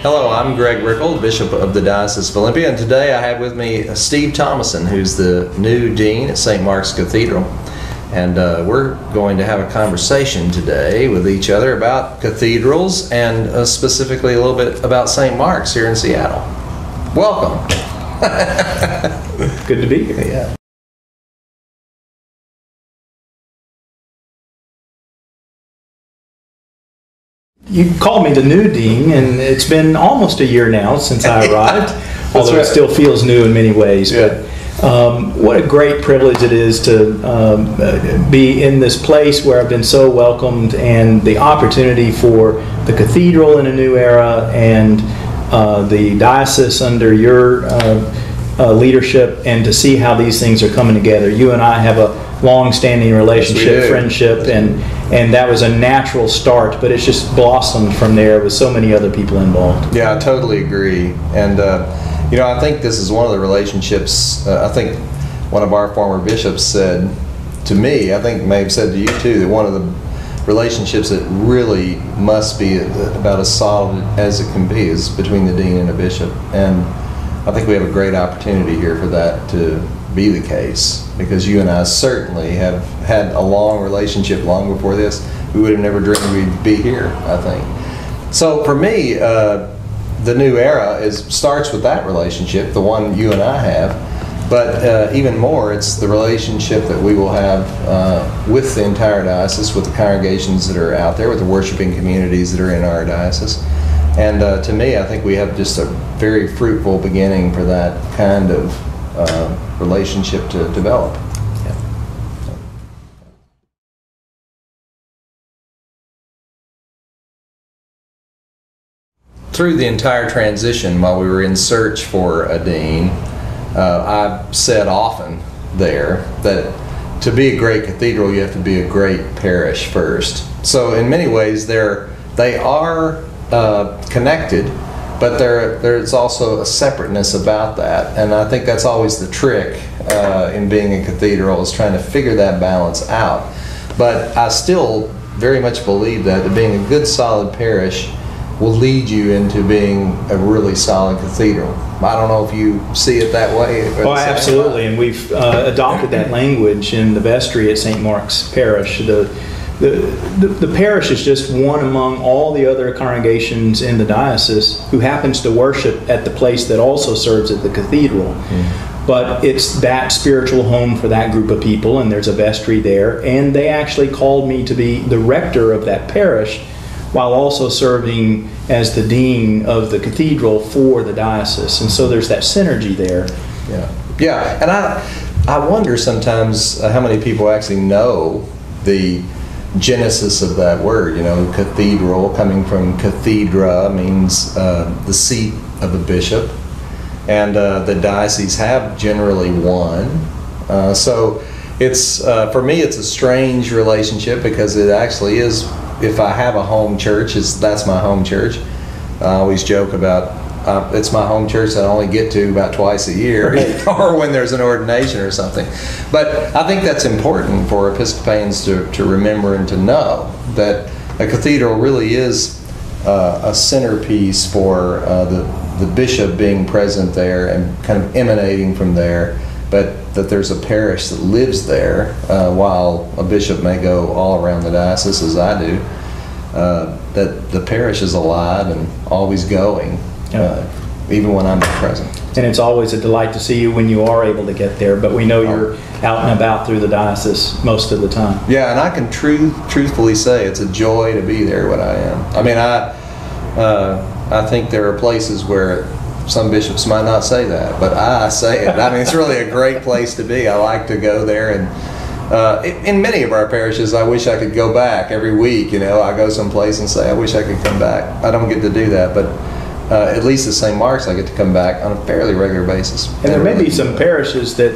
Hello, I'm Greg Rickel, Bishop of the Diocese of Olympia, and today I have with me Steve Thomason, who's the new Dean at St. Mark's Cathedral. And we're going to have a conversation today with each other about cathedrals and specifically a little bit about St. Mark's here in Seattle. Welcome. Good to be here. Yeah. You called me the new dean, and it's been almost a year now since I arrived, although it still feels new in many ways. Yeah. But what a great privilege it is to be in this place where I've been so welcomed, and the opportunity for the cathedral in a new era and the diocese under your leadership, and to see how these things are coming together. You and I have a long-standing relationship, friendship, and that was a natural start, but it's just blossomed from there with so many other people involved. Yeah, I totally agree. And you know, I think this is one of the relationships, I think one of our former bishops said to me, I think may have said to you too, that one of the relationships that really must be about as solid as it can be is between the dean and a bishop. And I think we have a great opportunity here for that to be the case, because you and I certainly have had a long relationship long before this. We would have never dreamed we'd be here, I think. So for me, the new era starts with that relationship, the one you and I have, but even more, it's the relationship that we will have with the entire diocese, with the congregations that are out there, with the worshiping communities that are in our diocese. And to me, I think we have just a very fruitful beginning for that kind of relationship to develop. Yeah. Through the entire transition, while we were in search for a dean, I've said often there that to be a great cathedral, you have to be a great parish first. So in many ways, they are connected, but there's also a separateness about that, and I think that's always the trick in being a cathedral, is trying to figure that balance out. But I still very much believe that being a good solid parish will lead you into being a really solid cathedral. I don't know if you see it that way. Oh, absolutely, and we've adopted that language in the vestry at St. Mark's Parish. The parish is just one among all the other congregations in the diocese who happens to worship at the place that also serves at the cathedral. But it's that spiritual home for that group of people, and there's a vestry there, and they actually called me to be the rector of that parish while also serving as the dean of the cathedral for the diocese. And so there's that synergy there. Yeah, and I wonder sometimes how many people actually know the genesis of that word. You know, cathedral, coming from cathedra, means the seat of a bishop, and the dioceses have generally one. So it's for me, it's a strange relationship, because it actually is. If I have a home church, that's my home church. I always joke about it's my home church that I only get to about twice a year, or when there's an ordination or something. But I think that's important for Episcopalians to remember and to know, that a cathedral really is a centerpiece for the bishop being present there and kind of emanating from there, but that there's a parish that lives there, while a bishop may go all around the diocese, as I do, that the parish is alive and always going. Even when I'm not present. And it's always a delight to see you when you are able to get there, but we know you're out and about through the diocese most of the time. Yeah, and I can truthfully say it's a joy to be there when I am. I mean, I think there are places where some bishops might not say that, but I say it. I mean, it's really a great place to be. I like to go there, and in many of our parishes, I wish I could go back every week. You know, I go someplace and say, I wish I could come back. I don't get to do that, but at least at St. Mark's, I get to come back on a fairly regular basis. And there may be some parishes that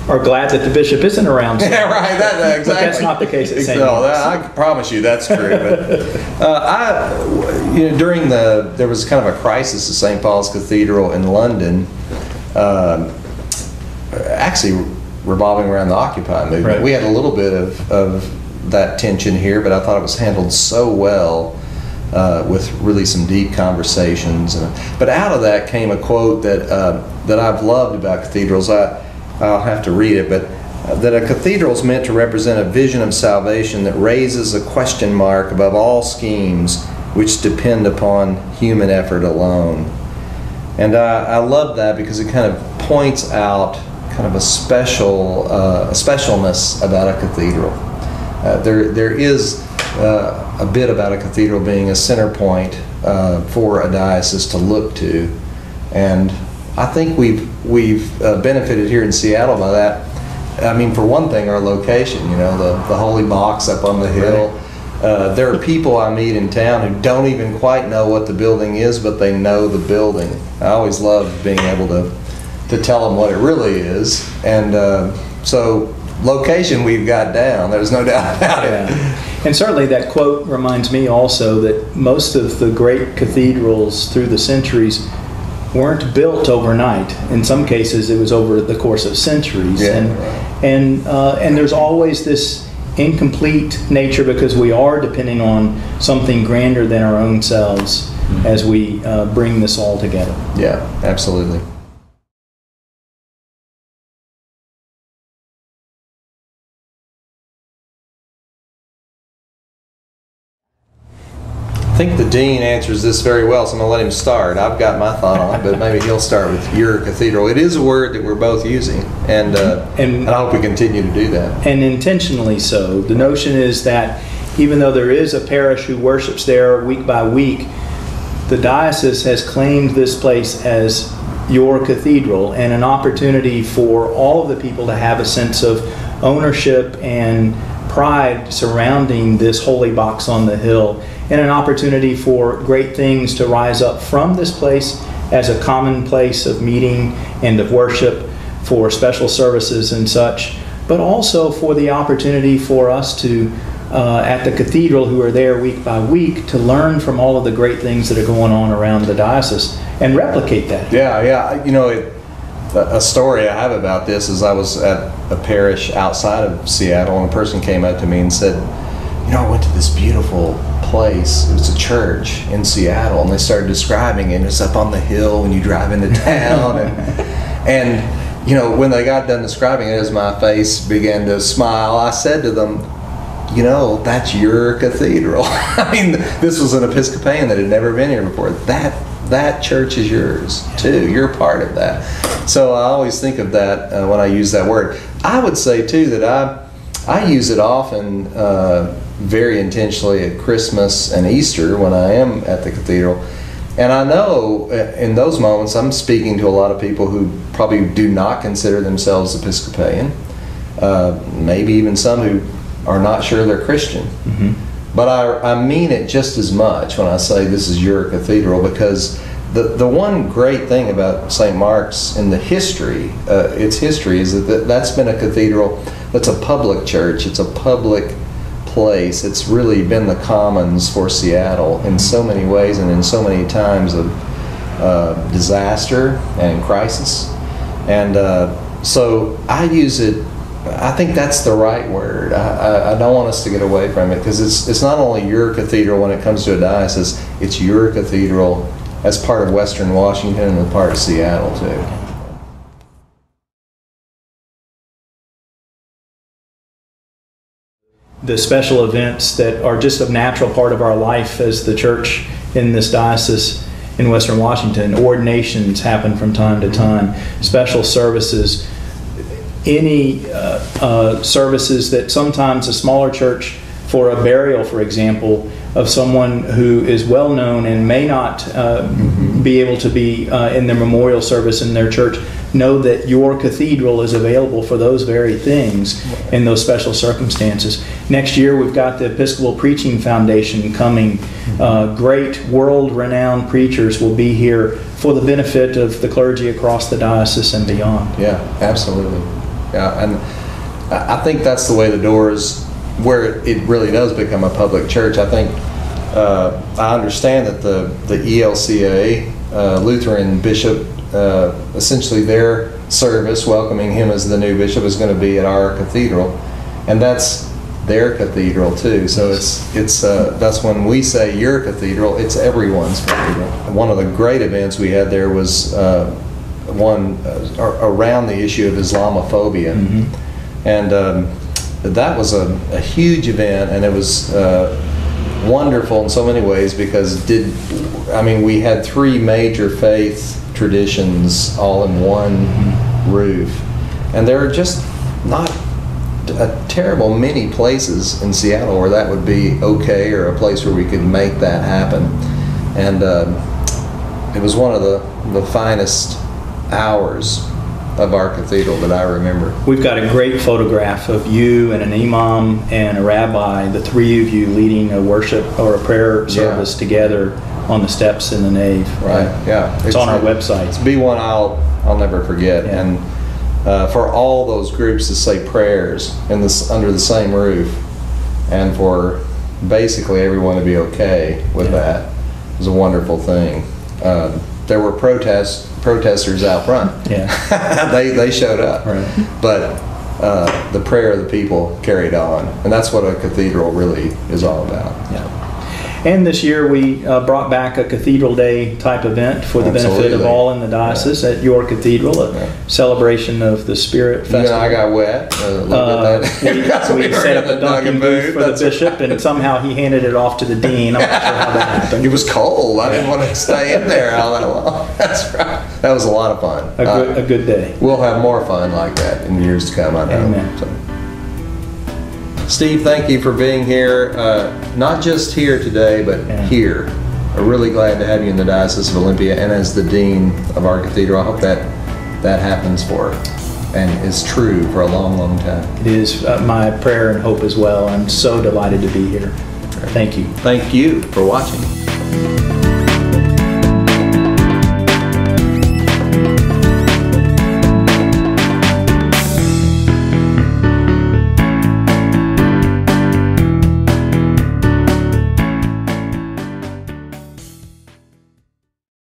are glad that the bishop isn't around. Yeah, right. Exactly. But that's not the case at St. Mark's. I promise you that's true. But during there was kind of a crisis at St. Paul's Cathedral in London, actually revolving around the Occupy movement. Right. We had a little bit of that tension here, but I thought it was handled so well with really some deep conversations. But out of that came a quote that I've loved about cathedrals. I'll have to read it, but that a cathedral is meant to represent a vision of salvation that raises a question mark above all schemes which depend upon human effort alone. And I love that because it kind of points out kind of a specialness about a cathedral. There is a bit about a cathedral being a center point for a diocese to look to, and I think we've benefited here in Seattle by that. I mean, for one thing, our location, the holy box up on the hill. There are people I meet in town who don't even quite know what the building is, but they know the building. I always love being able to tell them what it really is. And so location we've got down, there's no doubt about it. And certainly that quote reminds me also that most of the great cathedrals through the centuries weren't built overnight. In some cases, it was over the course of centuries. Yeah, and there's always this incomplete nature because we are depending on something grander than our own selves as we bring this all together. Yeah, absolutely. I think the dean answers this very well, so I'm going to let him start. I've got my thought on it, but maybe he'll start with your cathedral. It is a word that we're both using, and I hope we continue to do that. And intentionally so. The notion is that even though there is a parish who worships there week by week, the diocese has claimed this place as your cathedral and an opportunity for all of the people to have a sense of ownership and pride surrounding this holy box on the hill, and an opportunity for great things to rise up from this place as a common place of meeting and of worship for special services and such, but also for the opportunity for us to, at the cathedral who are there week by week, to learn from all of the great things that are going on around the diocese and replicate that. Yeah. A story I have about this is I was at a parish outside of Seattle, and a person came up to me and said, I went to this beautiful place. It was a church in Seattle, and they started describing it. It's up on the hill when you drive into town, and when they got done describing it, as my face began to smile, I said to them, that's your cathedral. I mean, this was an Episcopalian that had never been here before. That church is yours too. You're part of that. So I always think of that when I use that word. I would say too that I use it often very intentionally at Christmas and Easter when I am at the cathedral. And I know in those moments I'm speaking to a lot of people who probably do not consider themselves Episcopalian, maybe even some who are not sure they're Christian. Mm-hmm. But I mean it just as much when I say this is your cathedral, because the one great thing about St. Mark's in the history, its history, is that that's been a cathedral that's a public church. It's a public place. It's really been the commons for Seattle in so many ways and in so many times of disaster and crisis. And so I use it. I think that's the right word. I don't want us to get away from it, because it's not only your cathedral when it comes to a diocese, it's your cathedral as part of Western Washington and a part of Seattle too. The special events that are just a natural part of our life as the church in this diocese in Western Washington. Ordinations happen from time to time, special services, any services that sometimes a smaller church, for a burial, for example, of someone who is well known and may not be able to be in their memorial service in their church, know that your cathedral is available for those very things in those special circumstances. Next year we've got the Episcopal Preaching Foundation coming. Great world-renowned preachers will be here for the benefit of the clergy across the diocese and beyond. Yeah, absolutely. Yeah, and I think that's the way the doors, where it really does become a public church. I think I understand that the ELCA Lutheran bishop, essentially their service welcoming him as the new bishop is going to be at our cathedral, and that's their cathedral too. So it's that's when we say your cathedral, it's everyone's cathedral. One of the great events we had there was one around the issue of Islamophobia, and that was a huge event, and it was wonderful in so many ways because we had three major faith traditions all in one roof, and there are just not a terrible many places in Seattle where that would be okay, or a place where we could make that happen. And it was one of the finest hours of our cathedral that I remember. We've got a great photograph of you and an imam and a rabbi, the three of you leading a worship or a prayer service together on the steps in the nave. Right. Yeah. It's on our website. It's be one I'll never forget. Yeah. And for all those groups to say prayers under the same roof, and for basically everyone to be okay with that, was a wonderful thing. There were protesters out front. Yeah. they showed up. Right. But the prayer of the people carried on, and that's what a cathedral really is all about. Yeah. And this year we brought back a Cathedral Day type event for the benefit of all in the diocese at your cathedral, a celebration of the Spirit Festival. You and I got wet a little bit. We set up a dunking booth for the bishop, and somehow he handed it off to the dean. I'm not sure how that happened. It was cold. I didn't want to stay in there all that long. That's right. That was a lot of fun. A good day. We'll have more fun like that in years to come, I know. Amen. So. Steve, thank you for being here, not just here today, but here. I'm really glad to have you in the Diocese of Olympia and as the Dean of our cathedral. I hope that happens for and is true for a long, long time. It is my prayer and hope as well. I'm so delighted to be here. Thank you. Thank you for watching.